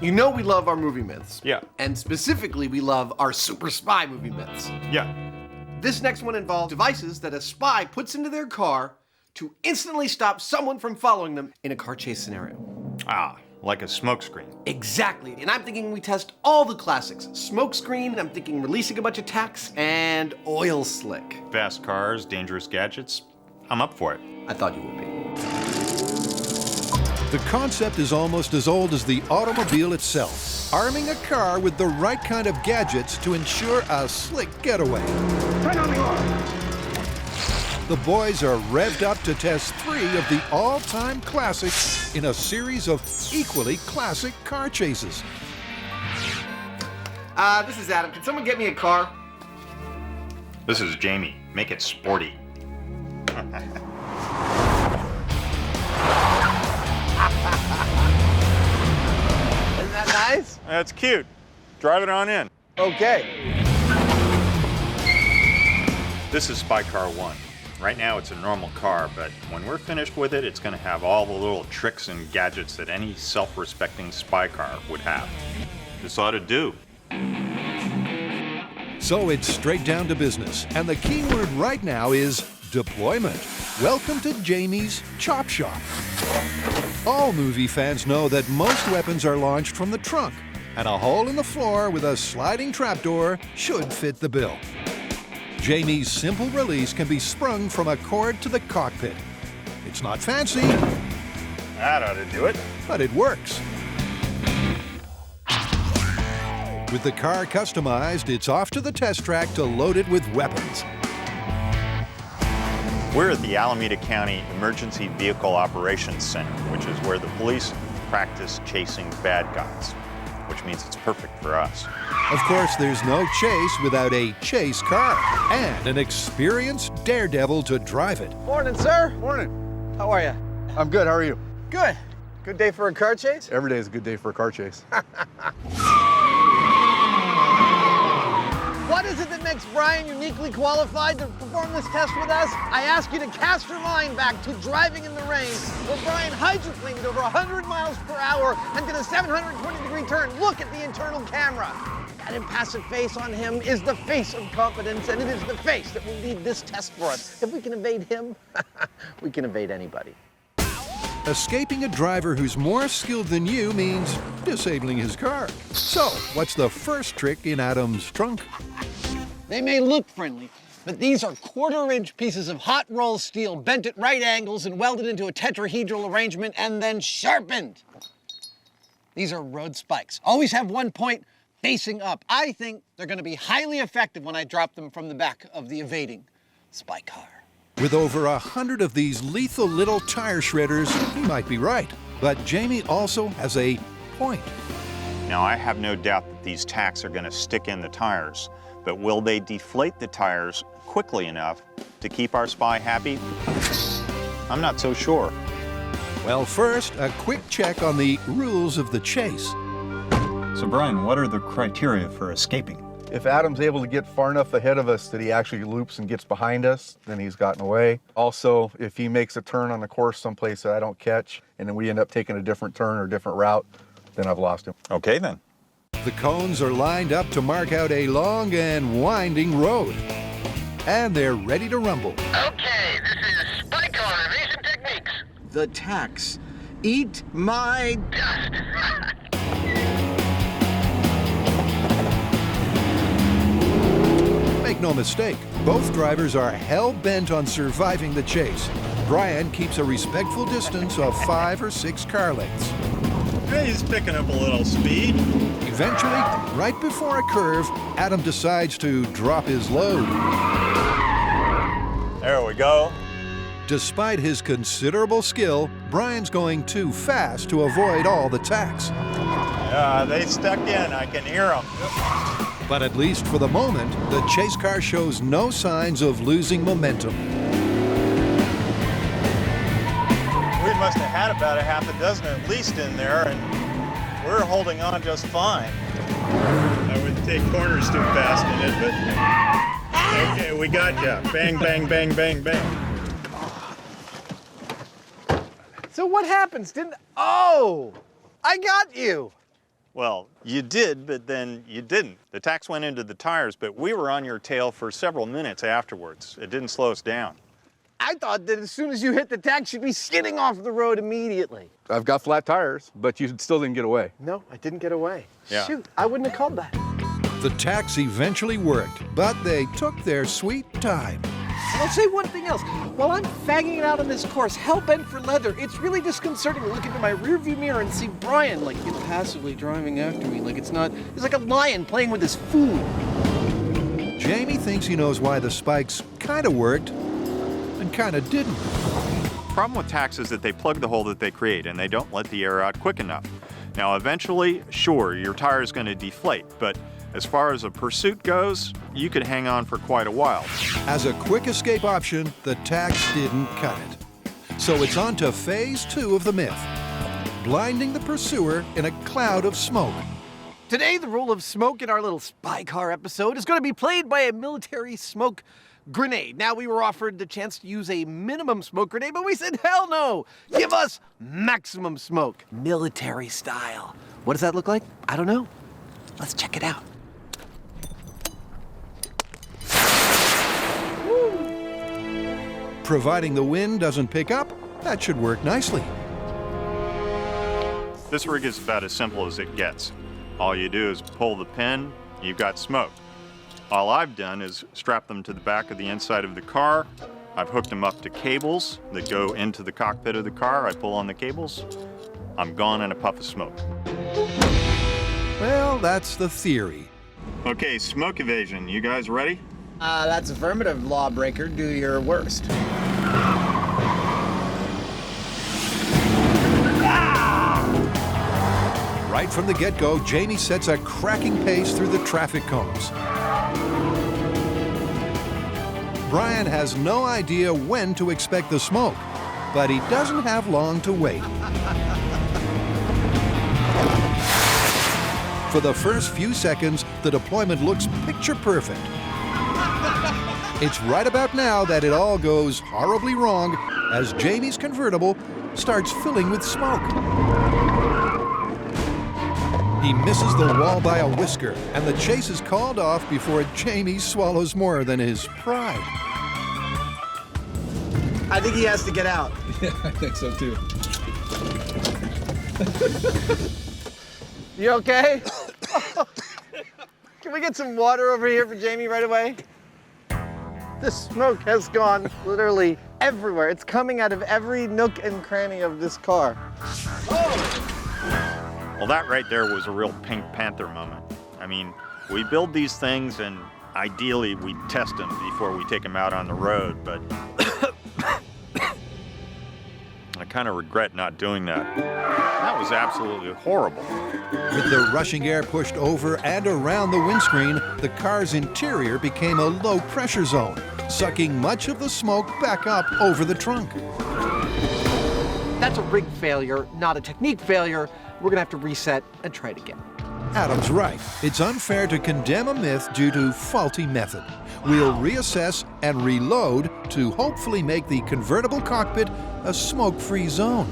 You know we love our movie myths. Yeah. And specifically, we love our super spy movie myths. Yeah. This next one involves devices that a spy puts into their car to instantly stop someone from following them in a car chase scenario. Ah, like a smokescreen. Exactly. And I'm thinking we test all the classics. Smokescreen, I'm thinking releasing a bunch of tacks, and oil slick. Fast cars, dangerous gadgets. I'm up for it. I thought you would be. The concept is almost as old as the automobile itself, arming a car with the right kind of gadgets to ensure a slick getaway. Turn on the oil. The boys are revved up to test 3 of the all-time classics in a series of equally classic car chases. This is Adam. Can someone get me a car? This is Jamie. Make it sporty. Isn't that nice? That's cute. Drive it on in. Okay. This is Spy Car 1. Right now it's a normal car, but when we're finished with it, it's going to have all the little tricks and gadgets that any self-respecting spy car would have. This ought to do. So it's straight down to business, and the key word right now is deployment. Welcome to Jamie's Chop Shop. All movie fans know that most weapons are launched from the trunk, and a hole in the floor with a sliding trapdoor should fit the bill. Jamie's simple release can be sprung from a cord to the cockpit. It's not fancy, That ought to do it. but it works. With the car customized, it's off to the test track to load it with weapons. We're at the Alameda County Emergency Vehicle Operations Center, which is where the police practice chasing bad guys, which means it's perfect for us. Of course, there's no chase without a chase car and an experienced daredevil to drive it. Morning, sir. Morning. How are you? I'm good. How are you? Good. Good day for a car chase? Every day is a good day for a car chase. What is it that makes Brian uniquely qualified to perform this test with us? I ask you to cast your mind back to driving in the rain, where Brian hydroplaned over 100 miles per hour and did a 720-degree turn. Look at the internal camera. That impassive face on him is the face of confidence, and it is the face that will lead this test for us. If we can evade him, we can evade anybody. Escaping a driver who's more skilled than you means disabling his car. So, what's the first trick in Adam's trunk? They may look friendly, but these are quarter-inch pieces of hot rolled steel bent at right angles and welded into a tetrahedral arrangement and then sharpened. These are road spikes. Always have one point facing up. I think they're going to be highly effective when I drop them from the back of the evading spy car. With over 100 of these lethal little tire shredders, he might be right. But Jamie also has a point. Now, I have no doubt that these tacks are going to stick in the tires, but will they deflate the tires quickly enough to keep our spy happy? I'm not so sure. Well, first, a quick check on the rules of the chase. So, Brian, what are the criteria for escaping? If Adam's able to get far enough ahead of us that he actually loops and gets behind us, then he's gotten away. Also, if he makes a turn on the course someplace that I don't catch, and then we end up taking a different turn or a different route, then I've lost him. Okay, then. The cones are lined up to mark out a long and winding road. And they're ready to rumble. Okay, this is Spy Car Evasion Techniques. The tacks. Eat my Dust. Make no mistake, both drivers are hell-bent on surviving the chase. Brian keeps a respectful distance of 5 or 6 car lengths. He's picking up a little speed. Eventually, right before a curve, Adam decides to drop his load. There we go. Despite his considerable skill, Brian's going too fast to avoid all the tacks. They stuck in. I can hear them. But at least for the moment, the chase car shows no signs of losing momentum. We must have had about a half a dozen at least in there, and we're holding on just fine. I wouldn't take corners too fast in it, but okay, we got you. Bang, bang, bang, bang, bang. So what happens? Oh, I got you. Well, you did, but then you didn't. The tacks went into the tires, but we were on your tail for several minutes afterwards. It didn't slow us down. I thought that as soon as you hit the tacks, you'd be skidding off the road immediately. I've got flat tires, but you still didn't get away. No, I didn't get away. Yeah. Shoot, I wouldn't have called that. The tacks eventually worked, but they took their sweet time. And I'll say one thing else. While I'm fagging it out on this course, hell-bent for leather, it's really disconcerting to look into my rearview mirror and see Brian, like, impassively driving after me. Like it's like a lion playing with his food. Jamie thinks he knows why the spikes kind of worked and kind of didn't. Problem with tacks is that they plug the hole that they create and they don't let the air out quick enough. Now, eventually, sure, your tire is going to deflate, but as far as a pursuit goes, you could hang on for quite a while. As a quick escape option, the tacks didn't cut it. So it's on to phase 2 of the myth, blinding the pursuer in a cloud of smoke. Today, the role of smoke in our little spy car episode is going to be played by a military smoke grenade. Now, we were offered the chance to use a minimum smoke grenade, but we said, hell no! Give us maximum smoke, military style. What does that look like? I don't know. Let's check it out. Providing the wind doesn't pick up, that should work nicely. This rig is about as simple as it gets. All you do is pull the pin, you've got smoke. All I've done is strap them to the back of the inside of the car. I've hooked them up to cables that go into the cockpit of the car. I pull on the cables, I'm gone in a puff of smoke. Well, that's the theory. Okay, smoke evasion, you guys ready? That's affirmative, lawbreaker. Do your worst. Right from the get-go, Jamie sets a cracking pace through the traffic cones. Brian has no idea when to expect the smoke, but he doesn't have long to wait. For the first few seconds, the deployment looks picture perfect. It's right about now that it all goes horribly wrong as Jamie's convertible starts filling with smoke. He misses the wall by a whisker, and the chase is called off before Jamie swallows more than his pride. I think he has to get out. Yeah, I think so too. You okay? Can we get some water over here for Jamie right away? The smoke has gone literally everywhere. It's coming out of every nook and cranny of this car. Well, that right there was a real Pink Panther moment. I mean, we build these things and ideally we test them before we take them out on the road, but I kind of regret not doing that. That was absolutely horrible. With the rushing air pushed over and around the windscreen, the car's interior became a low-pressure zone, sucking much of the smoke back up over the trunk. That's a rig failure, not a technique failure. We're gonna have to reset and try it again. Adam's right. It's unfair to condemn a myth due to faulty method. We'll reassess and reload to hopefully make the convertible cockpit a smoke-free zone.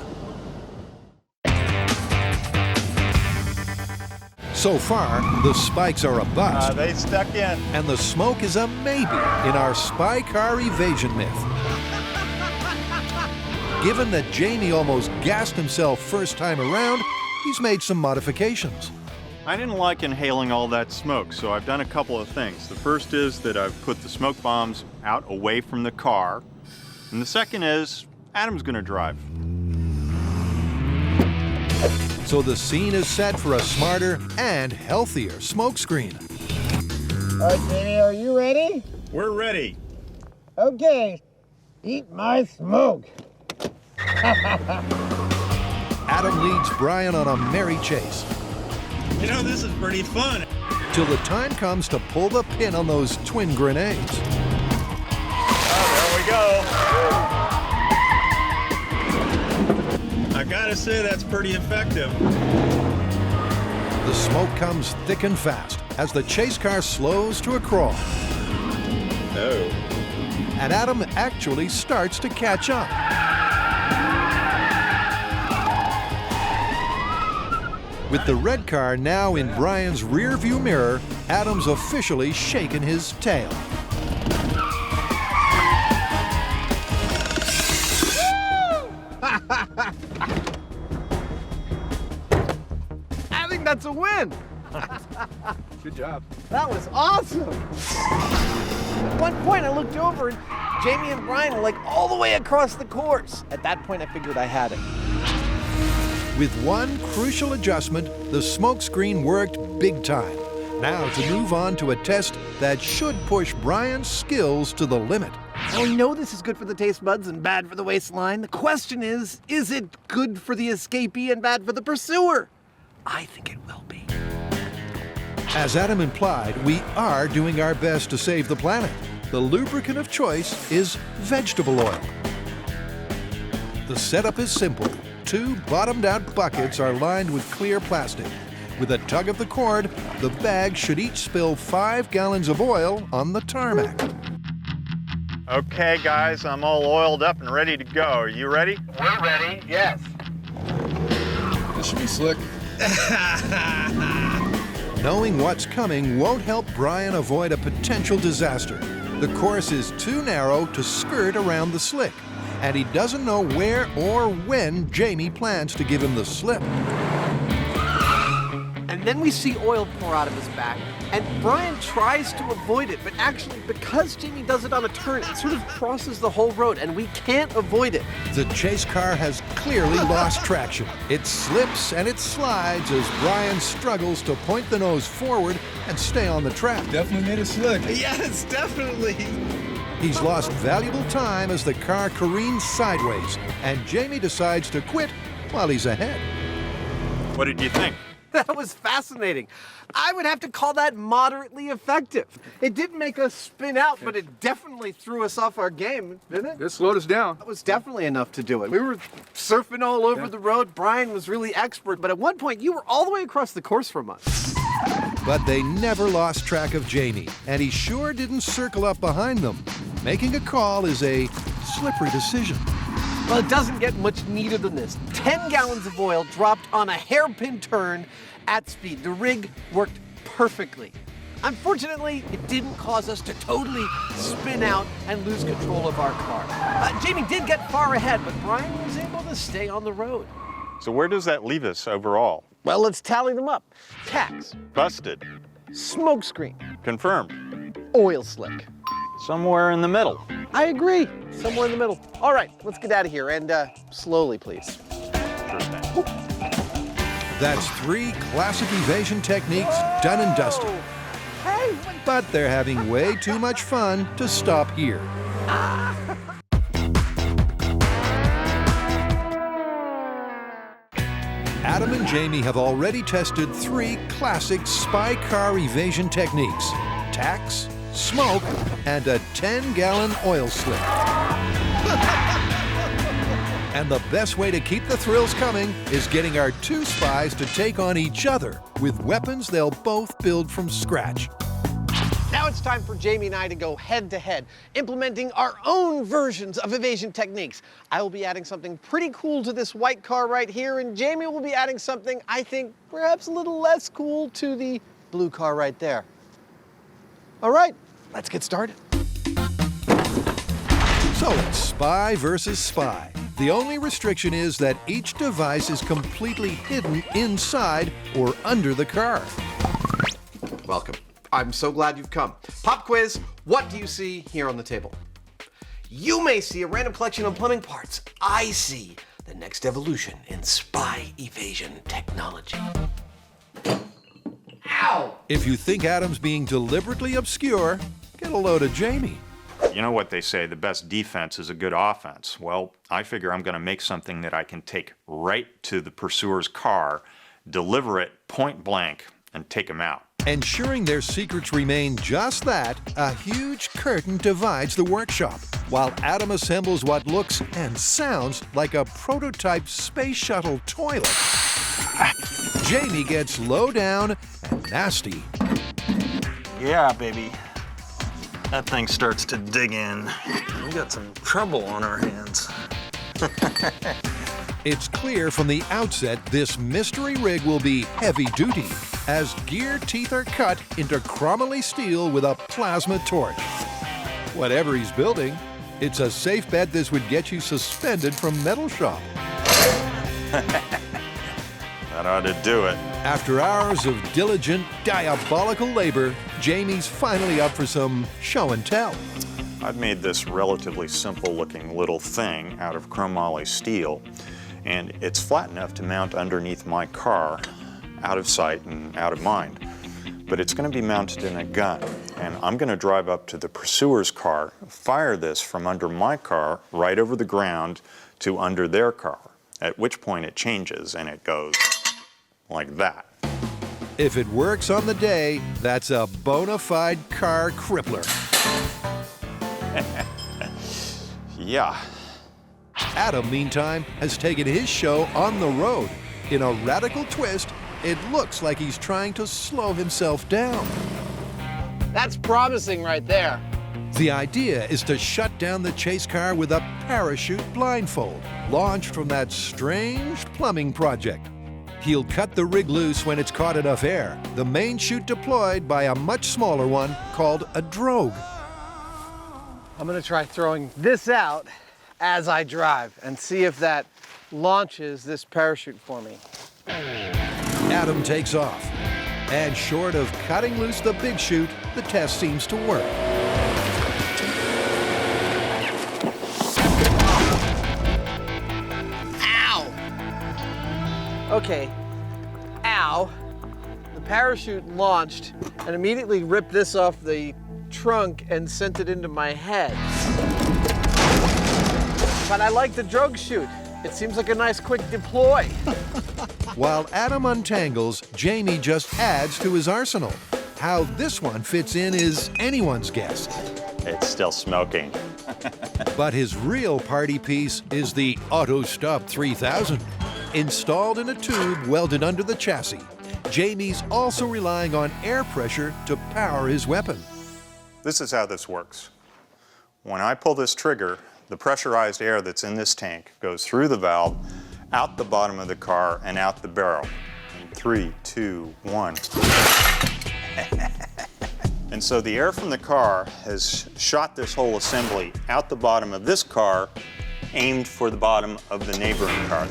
So far, the spikes are a bust, They stuck in. and the smoke is a maybe in our spy car evasion myth. Given that Jamie almost gassed himself first time around, he's made some modifications. I didn't like inhaling all that smoke, so I've done a couple of things. The first is that I've put the smoke bombs out away from the car. And the second is Adam's gonna drive. So the scene is set for a smarter and healthier smokescreen. All right, Jamie, are you ready? We're ready. Okay. Eat my smoke. Adam leads Brian on a merry chase, You know, this is pretty fun. till the time comes to pull the pin on those twin grenades. Oh, there we go. I gotta say, that's pretty effective. The smoke comes thick and fast as the chase car slows to a crawl. Oh. And Adam actually starts to catch up. With the red car now in Brian's rear-view mirror, Adam's officially shaken his tail. I think that's a win. Good job. That was awesome. At one point, I looked over and Jamie and Brian were like all the way across the course. At that point, I figured I had it. With one crucial adjustment, the smokescreen worked big time. Now to move on to a test that should push Brian's skills to the limit. Well, we know this is good for the taste buds and bad for the waistline. The question is it good for the escapee and bad for the pursuer? I think it will be. As Adam implied, we are doing our best to save the planet. The lubricant of choice is vegetable oil. The setup is simple. 2 bottomed-out buckets are lined with clear plastic. With a tug of the cord, the bags should each spill 5 gallons of oil on the tarmac. Okay, guys, I'm all oiled up and ready to go. Are you ready? We're ready, yes. This should be slick. Knowing what's coming won't help Brian avoid a potential disaster. The course is too narrow to skirt around the slick, and he doesn't know where or when Jamie plans to give him the slip. And then we see oil pour out of his back, and Brian tries to avoid it, but actually, because Jamie does it on a turn, it sort of crosses the whole road, and we can't avoid it. The chase car has clearly lost traction. It slips and it slides as Brian struggles to point the nose forward and stay on the track. Definitely made it slick. Yes, definitely. He's lost valuable time as the car careens sideways, and Jamie decides to quit while he's ahead. What did you think? That was fascinating. I would have to call that moderately effective. It didn't make us spin out, but it definitely threw us off our game, didn't it? It slowed us down. That was definitely enough to do it. We were surfing all over the road. Brian was really expert, but at one point you were all the way across the course from us. But they never lost track of Jamie, and he sure didn't circle up behind them. Making a call is a slippery decision. Well, it doesn't get much neater than this. 10 gallons of oil dropped on a hairpin turn at speed. The rig worked perfectly. Unfortunately, it didn't cause us to totally spin out and lose control of our car. Jamie did get far ahead, but Brian was able to stay on the road. So where does that leave us overall? Well, let's tally them up. Tax, Busted. smokescreen, Confirmed. oil slick. Somewhere in the middle. I agree, somewhere in the middle. All right, let's get out of here, and slowly, please. Sure thing. That's 3 classic evasion techniques done and dusted. Hey, But they're having way too much fun to stop here. Adam and Jamie have already tested 3 classic spy car evasion techniques: tax, smoke, and a 10-gallon oil slick. And the best way to keep the thrills coming is getting our 2 spies to take on each other with weapons they'll both build from scratch. now it's time for Jamie and I to go head-to-head, implementing our own versions of evasion techniques. I will be adding something pretty cool to this white car right here, and Jamie will be adding something I think perhaps a little less cool to the blue car right there. All right, let's get started. So it's spy versus spy. The only restriction is that each device is completely hidden inside or under the car. Welcome. I'm so glad you've come. Pop quiz, what do you see here on the table? You may see a random collection of plumbing parts. I see the next evolution in spy evasion technology. Ow! If you think Adam's being deliberately obscure, get a load of Jamie. You know what they say, the best defense is a good offense. Well, I figure I'm going to make something that I can take right to the pursuer's car, deliver it point blank, and take him out. Ensuring their secrets remain just that, a huge curtain divides the workshop, while Adam assembles what looks and sounds like a prototype space shuttle toilet. Jamie gets low down and nasty. Yeah, baby. That thing starts to dig in. We got some trouble on our hands. It's clear from the outset this mystery rig will be heavy duty, as gear teeth are cut into chromoly steel with a plasma torch. Whatever he's building, it's a safe bet this would get you suspended from metal shop. That ought to do it. After hours of diligent, diabolical labor, Jamie's finally up for some show and tell. I've made this relatively simple looking little thing out of chromoly steel, and it's flat enough to mount underneath my car, out of sight and out of mind. But it's going to be mounted in a gun, and I'm going to drive up to the pursuer's car, fire this from under my car right over the ground to under their car, at which point it changes and it goes like that. If it works on the day, that's a bona fide car crippler. Yeah. Adam, meantime, has taken his show on the road. In a radical twist, it looks like he's trying to slow himself down. That's promising right there. The idea is to shut down the chase car with a parachute blindfold, launched from that strange plumbing project. He'll cut the rig loose when it's caught enough air, the main chute deployed by a much smaller one called a drogue. I'm gonna try throwing this out as I drive and see if that launches this parachute for me. Adam takes off, and short of cutting loose the big chute, the test seems to work. Okay, ow. The parachute launched and immediately ripped this off the trunk and sent it into my head. But I like the drogue chute. It seems like a nice quick deploy. While Adam untangles, Jamie just adds to his arsenal. How this one fits in is anyone's guess. It's still smoking. But his real party piece is the Auto Stop 3000. Installed in a tube welded under the chassis, Jamie's also relying on air pressure to power his weapon. This is how this works. When I pull this trigger, the pressurized air that's in this tank goes through the valve, out the bottom of the car, and out the barrel. In 3, 2, 1. And so the air from the car has shot this whole assembly out the bottom of this car, aimed for the bottom of the neighboring car.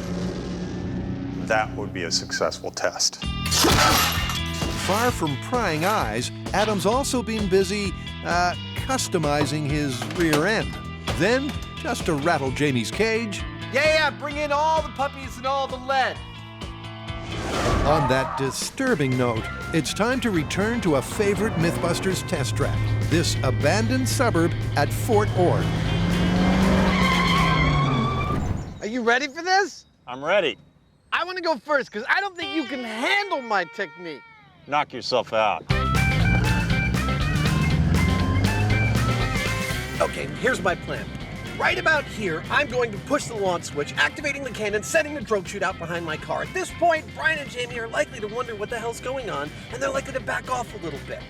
That would be a successful test. Far from prying eyes, Adam's also been busy customizing his rear end. Then, just to rattle Jamie's cage, Yeah, bring in all the puppies and all the lead. on that disturbing note, it's time to return to a favorite MythBusters test track, this abandoned suburb at Fort Ord. Are you ready for this? I'm ready. I want to go first because I don't think you can handle my technique. Knock yourself out. Okay, here's my plan. Right about here, I'm going to push the launch switch, activating the cannon, setting the drogue chute out behind my car. At this point, Brian and Jamie are likely to wonder what the hell's going on, and they're likely to back off a little bit.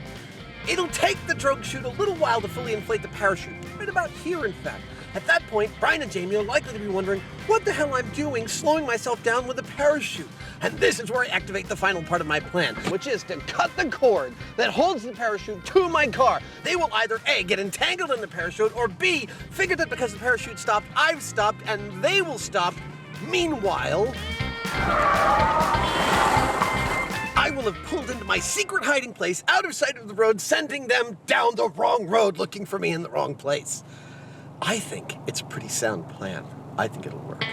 It'll take the drogue chute a little while to fully inflate the parachute, right about here, in fact. At that point, Brian and Jamie are likely to be wondering what the hell I'm doing slowing myself down with a parachute. And this is where I activate the final part of my plan, which is to cut the cord that holds the parachute to my car. They will either A, get entangled in the parachute, or B, figure that because the parachute stopped, I've stopped, and they will stop. Meanwhile, I will have pulled into my secret hiding place out of sight of the road, sending them down the wrong road looking for me in the wrong place. I think it's a pretty sound plan. I think it'll work.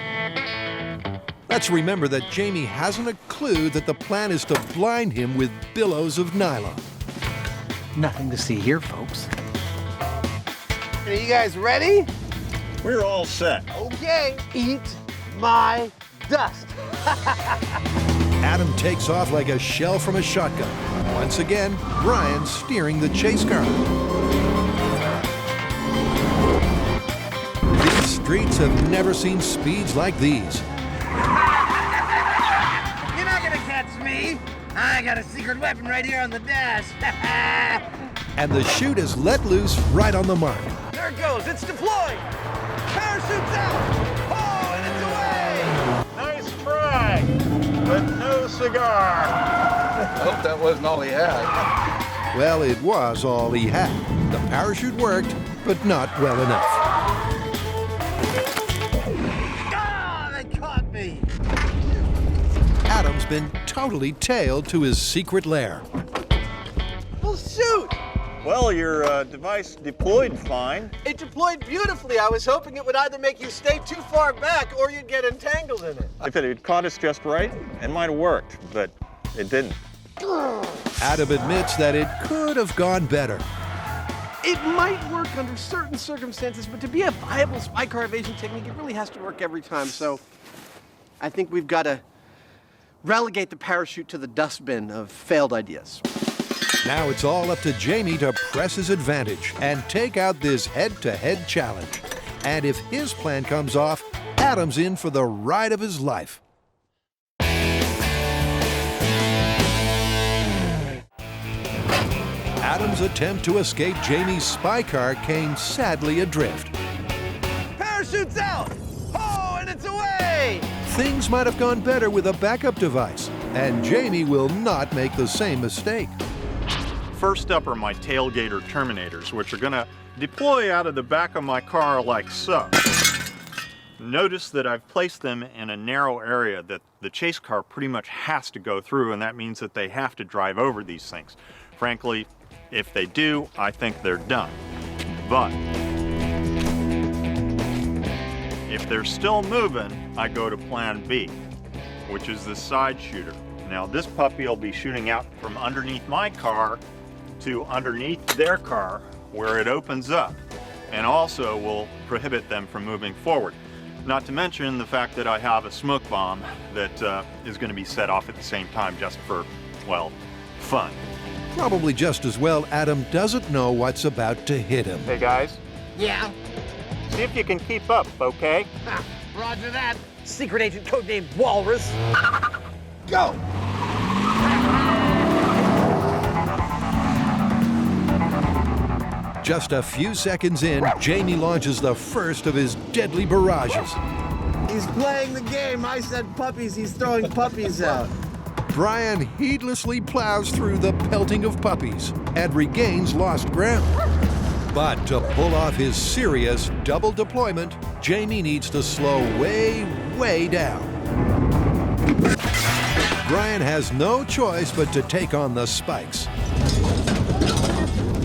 Let's remember that Jamie hasn't a clue that the plan is to blind him with billows of nylon. Nothing to see here, folks. Are you guys ready? We're all set. Okay, eat my dust. Adam takes off like a shell from a shotgun. Once again, Brian steering the chase car. These streets have never seen speeds like these. You're not gonna catch me. I got a secret weapon right here on the dash. And the chute is let loose right on the mark. There it goes, it's deployed. Parachute's out. Oh, and it's away. cigar. I hope that wasn't all he had. Well, it was all he had. The parachute worked, but not well enough. Ah, they caught me! Adam's been totally tailed to his secret lair. Well, shoot! Well, your device deployed fine. It deployed beautifully. I was hoping it would either make you stay too far back or you'd get entangled in it. If it had caught us just right, it might have worked, but it didn't. Adam admits that it could have gone better. It might work under certain circumstances, but to be a viable spy car evasion technique, it really has to work every time. So I think we've got to relegate the parachute to the dustbin of failed ideas. Now it's all up to Jamie to press his advantage and take out this head-to-head challenge. And if his plan comes off, Adam's in for the ride of his life. Adam's attempt to escape Jamie's spy car came sadly adrift. Parachute's out! Oh, and it's away! Things might have gone better with a backup device, and Jamie will not make the same mistake. First up are my tailgater terminators, which are going to deploy out of the back of my car like so. Notice that I've placed them in a narrow area that the chase car pretty much has to go through, and that means that they have to drive over these things. Frankly, if they do, I think they're done. But if they're still moving, I go to plan B, which is the side shooter. Now this puppy will be shooting out from underneath my car to underneath their car where it opens up, and also will prohibit them from moving forward. Not to mention the fact that I have a smoke bomb that is going to be set off at the same time just for, well, fun. Probably just as well Adam doesn't know what's about to hit him. Hey guys, Yeah? see if you can keep up, okay? Ha, roger that. Secret agent codenamed Walrus. Go! Just a few seconds in, Jamie launches the first of his deadly barrages. He's playing the game. I said puppies. He's throwing puppies out. Brian heedlessly plows through the pelting of puppies and regains lost ground. But to pull off his serious double deployment, Jamie needs to slow way down. Brian has no choice but to take on the spikes,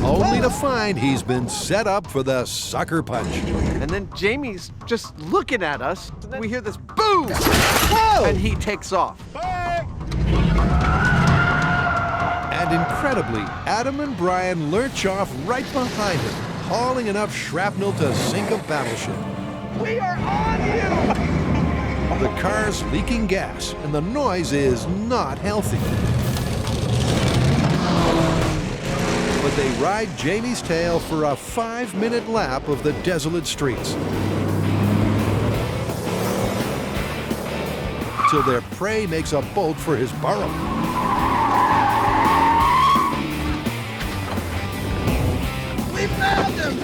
only to find he's been set up for the sucker punch. And then Jamie's just looking at us. We hear this boom! Whoa! And he takes off. And incredibly, Adam and Brian lurch off right behind him, hauling enough shrapnel to sink a battleship. We are on you! The car's leaking gas, and the noise is not healthy. But they ride Jamie's tail for a 5-minute lap of the desolate streets, till their prey makes a bolt for his burrow. We found him!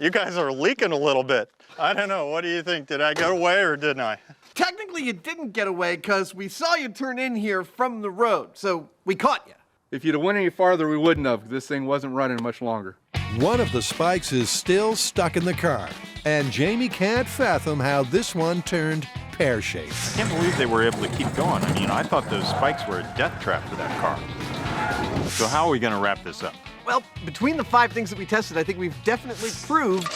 You guys are leaking a little bit. I don't know, what do you think? Did I get away or didn't I? Technically, you didn't get away because we saw you turn in here from the road, so we caught you. If you'd have went any farther, we wouldn't have, 'cause this thing wasn't running much longer. One of the spikes is still stuck in the car, and Jamie can't fathom how this one turned pear-shaped. I can't believe they were able to keep going. I mean, I thought those spikes were a death trap for that car. So how are we going to wrap this up? Well, between the 5 things that we tested, I think we've definitely proved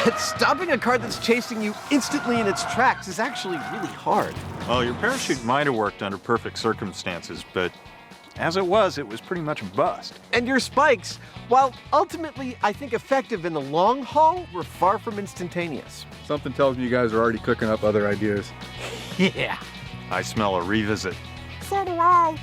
that stopping a car that's chasing you instantly in its tracks is actually really hard. Well, your parachute might have worked under perfect circumstances, but as it was pretty much a bust. And your spikes, while ultimately, I think, effective in the long haul, were far from instantaneous. Something tells me you guys are already cooking up other ideas. Yeah. I smell a revisit. So do I.